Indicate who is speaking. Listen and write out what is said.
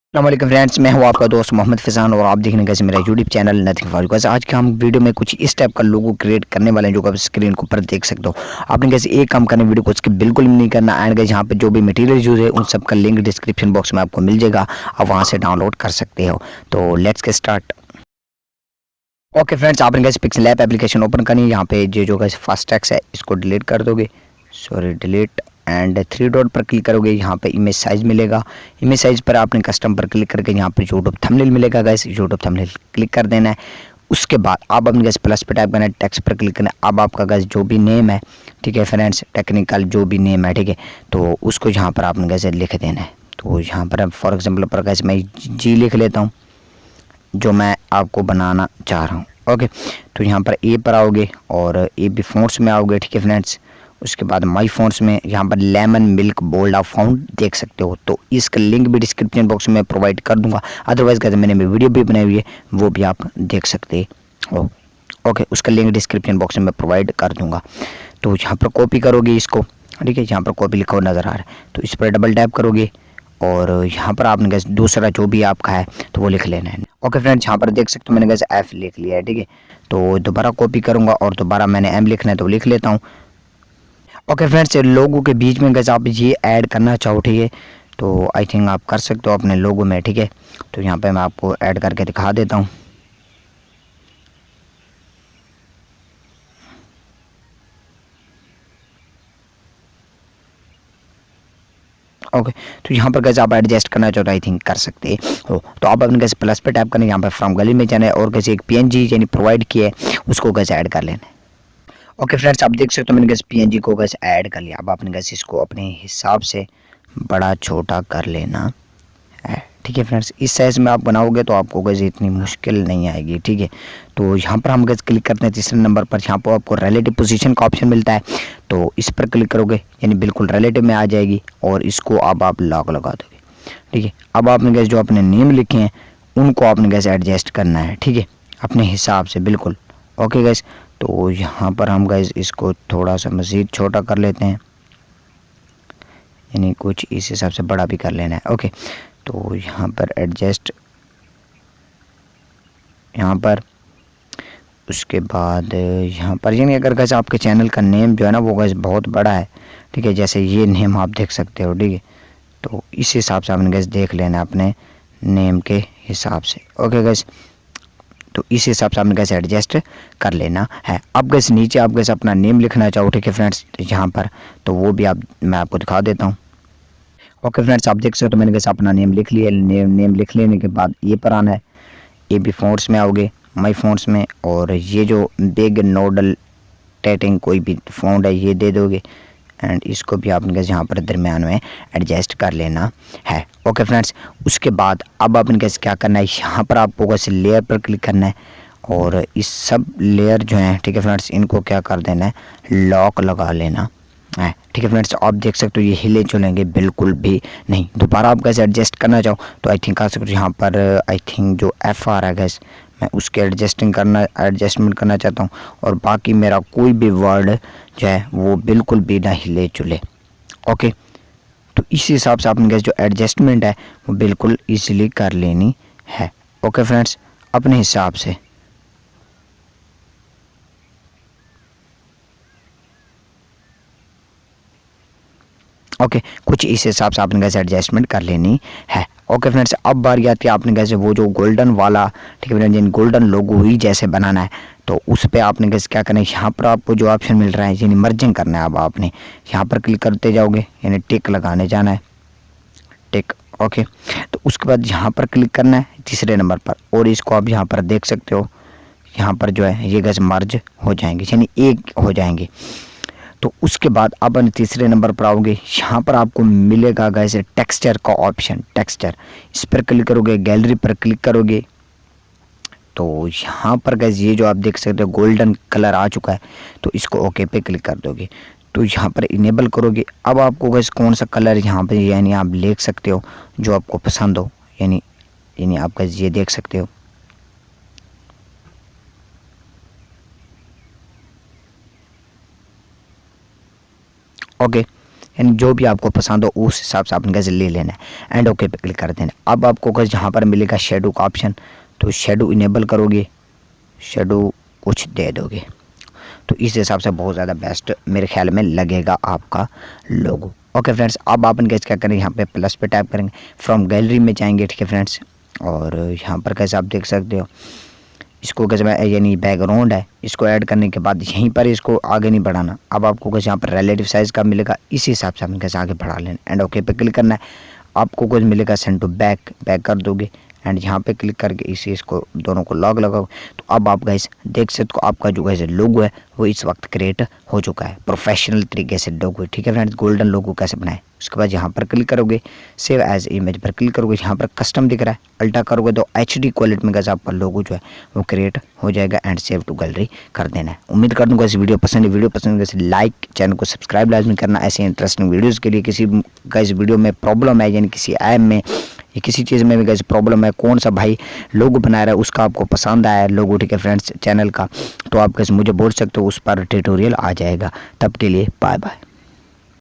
Speaker 1: अस्सलामुअलैकुम फ्रेंड्स, मैं हूं आपका दोस्त मोहम्मद फैज़ान और आप देखने गए मेरा YouTube channel nothing for you. आज के हम वीडियो में कुछ इस टाइप का लोगो क्रिएट करने वाले हैं जो आप स्क्रीन के ऊपर देख सकते हो। आपने कैसे एक काम करना, वीडियो को स्किप बिल्कुल भी नहीं करना। एंड गाइस यहाँ पे जो भी मटेरियल यूज है उन सब का लिंक डिस्क्रिप्शन बॉक्स में आपको मिल जाएगा, आप वहाँ से डाउनलोड कर सकते हो। तो let's get start. Okay friends, आपने कैसे पिक्सल लैब एप्लीकेशन ओपन करनी है। यहाँ पे जो गाइस फर्स्ट टेक्स्ट है इसको डिलीट कर दोगे, sorry delete, and three dot पर क्लिक करोगे। यहाँ पे इमेज साइज मिलेगा, इमेज साइज पर आपने कस्टम पर क्लिक करके यहाँ पे यूट्यूब थंबनेल मिलेगा गाइस, यूट्यूब थंबनेल क्लिक कर देना है। उसके बाद आप अपने गाइस प्लस पे टाइप करना है, टेक्स्ट पर क्लिक करना है। अब आपका गाइस जो भी नेम है, ठीक है फ्रेंड्स, टेक्निकल जो भी नेम है, ठीक है, तो उसको यहाँ पर आपने गाइस लिख देना है। तो यहाँ पर फॉर एग्जाम्पल पर गाइस मैं जी लिख लेता हूँ जो मैं आपको बनाना चाह रहा हूँ। ओके, तो यहाँ पर ए पर आओगे और ए बी फ़ॉन्ट्स में आओगे, ठीक है फ्रेंड्स। उसके बाद माई फ़ॉन्ट्स में यहाँ पर लेमन मिल्क बोल्ड आप फ़ॉन्ट देख सकते हो। तो इसका लिंक भी डिस्क्रिप्शन बॉक्स में प्रोवाइड कर दूंगा। अदरवाइज़ कहते मैंने वीडियो भी बनाई हुई है, वो भी आप देख सकते हो। ओके, उसका लिंक डिस्क्रिप्शन बॉक्स में प्रोवाइड कर दूंगा। तो यहाँ पर कॉपी करोगे इसको, ठीक है, यहाँ पर कॉपी लिखा हुआ नज़र आ रहा है, तो इस पर डबल टैप करोगे और यहाँ पर आपने गैस दूसरा जो भी आपका है तो वो लिख लेना है। ओके फ्रेंड्स, यहाँ पर देख सकते हो मैंने गैस एफ लिख लिया है, ठीक है। तो दोबारा कॉपी करूँगा और दोबारा मैंने एम लिखना है तो लिख लेता हूँ। ओके फ्रेंड्स, लोगों के बीच में गैस आप ये ऐड करना चाहो, ठीक है, तो आई थिंक आप कर सकते हो अपने लोगों में, ठीक है। तो यहाँ पर मैं आपको ऐड करके दिखा देता हूँ। ओके, तो यहाँ पर कैसे आप एडजस्ट करना चाहो तो आई थिंक कर सकते हो। तो आप अपने कैसे प्लस पे टैप करना है, यहाँ पर फ्रॉम गैलरी में जाना है और कैसे एक पीएनजी यानी प्रोवाइड किया है उसको कैसे ऐड कर लेना है। ओके फ्रेंड्स, आप देख सकते हो मैंने कैसे पीएनजी को कैसे ऐड कर लिया। अब आपने कैसे इसको अपने हिसाब से बड़ा छोटा कर लेना है, ठीक है फ्रेंड्स। इस साइज़ में आप बनाओगे तो आपको कैसे इतनी मुश्किल नहीं आएगी, ठीक है। तो यहाँ पर हम कैसे क्लिक करते हैं तीसरे नंबर पर, यहाँ पर आपको रिलेटिव पोजीशन का ऑप्शन मिलता है, तो इस पर क्लिक करोगे यानी बिल्कुल रिलेटिव में आ जाएगी और इसको अब आप लॉक लगा दोगे, ठीक है। अब आपने कैसे जो अपने नेम लिखे हैं उनको आपने कैसे एडजस्ट करना है, ठीक है, अपने हिसाब से बिल्कुल। ओके गैस, तो यहाँ पर हम गैस इसको थोड़ा सा मज़ीद छोटा कर लेते हैं, यानी कुछ इस हिसाब से बड़ा भी कर लेना है। ओके, तो यहाँ पर एडजस्ट, यहाँ पर उसके बाद यहाँ पर यानी अगर गैस आपके चैनल का नेम जो है ना वो गैस बहुत बड़ा है, ठीक है, जैसे ये नेम आप देख सकते हो, ठीक है, तो इस हिसाब से आपने गैस देख लेना अपने नेम के हिसाब से। ओके गैस, तो इस हिसाब से आपने कैसे एडजस्ट कर लेना है। अब गैस नीचे आप गैस अपना नेम लिखना चाहो, ठीक है फ्रेंड्स, यहाँ पर तो वो भी आप मैं आपको दिखा देता हूँ। ओके फ्रेंड्स, आप देख सकते हो मैंने कैसे अपना नेम लिख लिया। नेम लिख लेने के बाद ये पर आना है, ए बी फ़ॉन्ट्स में आओगे, माई फ़ॉन्ट्स में, और ये जो बिग नोडल टैटिंग कोई भी फ़ॉन्ट है ये दे दोगे एंड इसको भी आपने कैसे यहाँ पर दरमियान में एडजस्ट कर लेना है। ओके फ्रेंड्स, उसके बाद अब आपने कैसे क्या करना है, यहाँ पर आपको कैसे लेयर पर क्लिक करना है और इस सब लेयर जो हैं, ठीक है फ्रेंड्स, इनको क्या कर देना है, लॉक लगा लेना है, ठीक है फ्रेंड्स। आप देख सकते हो ये हिले चलेंगे बिल्कुल भी नहीं। दोबारा आप कैसे एडजस्ट करना चाहो तो आई थिंक आ सकते हो, यहाँ पर आई थिंक जो एफ आ रहा है गैस मैं उसके एडजस्टमेंट करना चाहता हूँ और बाकी मेरा कोई भी वर्ड जो है वो बिल्कुल भी ना हिले चुले। ओके, तो इस हिसाब से आपने जो एडजस्टमेंट है वो बिल्कुल इजीली कर लेनी है। ओके फ्रेंड्स, अपने हिसाब से। ओके, कुछ इस हिसाब से आपने कैसे एडजस्टमेंट कर लेनी है। ओके फ्रेंड्स, अब बारी आती है आपने कैसे वो जो गोल्डन वाला, ठीक है फ्रेंड्स, गोल्डन लोगो ही जैसे बनाना है तो उस पर आपने कैसे क्या करना है, यहाँ पर आपको जो ऑप्शन मिल रहा है यानी मर्जिंग करना है। अब आपने यहाँ पर क्लिक करते जाओगे यानी टिक लगाने जाना है, टिक। ओके, तो उसके बाद यहाँ पर क्लिक करना है तीसरे नंबर पर और इसको आप यहाँ पर देख सकते हो, यहाँ पर जो है ये गैस मर्ज हो जाएंगे यानी एक हो जाएंगे। तो उसके बाद अब तीसरे नंबर पर आओगे, यहाँ पर आपको मिलेगा गैस टेक्सचर का ऑप्शन, टेक्सचर, इस पर क्लिक करोगे, गैलरी पर क्लिक करोगे तो यहाँ पर गैस ये जो आप देख सकते हो गोल्डन कलर आ चुका है, तो इसको ओके पे क्लिक कर दोगे तो यहाँ पर इनेबल करोगे। अब आपको गैस कौन सा कलर यहाँ पे यानी आप देख सकते हो जो आपको पसंद हो, यानी आप गैस ये देख सकते हो। ओके, यानी जो भी आपको पसंद हो उस हिसाब से आपने कैसे ले लेना है एंड ओके पे क्लिक कर देना। अब आपको कैसे जहाँ पर मिलेगा शेडो का ऑप्शन, तो शेडो इनेबल करोगे, शेडो कुछ दे दोगे तो इस हिसाब से बहुत ज़्यादा बेस्ट मेरे ख्याल में लगेगा आपका लोगो। ओके फ्रेंड्स, अब अपन कैसे क्या करेंगे, यहाँ पे प्लस पे टाइप करेंगे, फ्रॉम गैलरी में जाएंगे, ठीक है फ्रेंड्स। और यहाँ पर कैसे आप देख सकते हो इसको कैसे यानी बैकग्राउंड है, इसको ऐड करने के बाद यहीं पर इसको आगे नहीं बढ़ाना। अब आपको कैसे यहाँ पर रिलेटिव साइज़ का मिलेगा, इसी हिसाब से आपने कैसे आगे बढ़ा लेना एंड ओके पे क्लिक करना है। आपको कुछ मिलेगा सेंड टू बैक, बैक कर दोगे एंड यहाँ पे क्लिक करके इसी इसको दोनों को लॉग लगाओ। तो अब आप गाइस देख सकते हो आपका जो गाइस लोगो है वो इस वक्त क्रिएट हो चुका है प्रोफेशनल तरीके से लोगो, ठीक है फ्रेंड्स। गोल्डन लोगो कैसे बनाए, उसके बाद यहाँ पर क्लिक करोगे, सेव एज इमेज पर क्लिक करोगे, यहाँ पर कस्टम दिख रहा है, अल्टा करोगे तो HD क्वालिटी में कैसे आपका लोगो जो है वो क्रिएट हो जाएगा एंड सेव टू गैलरी कर देना है। उम्मीद कर दूँगा इस वीडियो पसंद है, वीडियो पसंद कैसे लाइक, चैनल को सब्सक्राइब लाजमी करना ऐसे इंटरेस्टिंग वीडियोज़ के लिए। किसी का इस वीडियो में प्रॉब्लम है यानी किसी ऐप में या किसी चीज़ में भी कैसे प्रॉब्लम है, कौन सा भाई लोगो बना रहा है उसका आपको पसंद आया है लोगो, ठीक है फ्रेंड्स चैनल का, तो आप कैसे मुझे बोल सकते हो, उस पर ट्यूटोरियल आ जाएगा। तब के लिए बाय बाय।